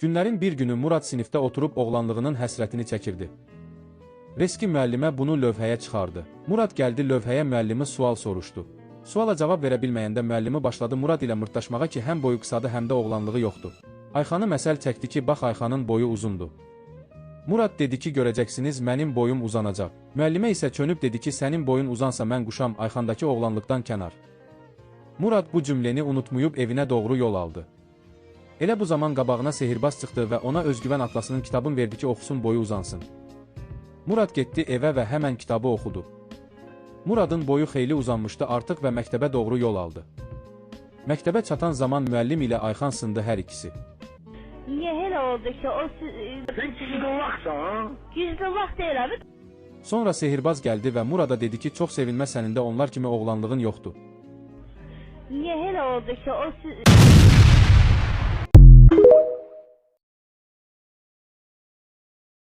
Günlərin bir günü Murad sinifdə oturub oğlanlığının həsrətini çəkirdi. Reski müəllimə bunu lövhəyə çıxardı. Murad gəldi lövhəyə, müəllimi sual soruşdu. Suala cavab verə bilməyəndə müəllimi başladı Murad ilə mırtdaşmağa ki, həm boyu qısadır, həm də oğlanlığı yoxdur. Ayxanı məsəl çəkdi ki, bax Ayxanın boyu uzundur. Murad dedi ki, görəcəksiniz mənim boyum uzanacaq. Müəllimə isə çönüb dedi ki, sənin boyun uzansa mən quşam, Ayxandakı oğlanlıqdan kənar. Murad bu cümləni unutmayıb evinə doğru yol aldı. Elə bu zaman qabağına sehirbaz çıxdı və ona özgüvən atlasının kitabını verdi ki, oxusun, boyu uzansın. Murad getdi evə və həmən kitabı oxudu. Muradın boyu xeyli uzanmışdı artıq və məktəbə doğru yol aldı. Məktəbə çatan zaman müəllim ilə Ayxan sındı hər ikisi. Niye hele oldu ki o Sen gizli vaxtsan? gizli vaxt deyil abi. Sonra sehirbaz gəldi və Murada dedi ki, çox sevinmə, sənində onlar kimi oğlanlığın yoxdur. Niye hele oldu ki o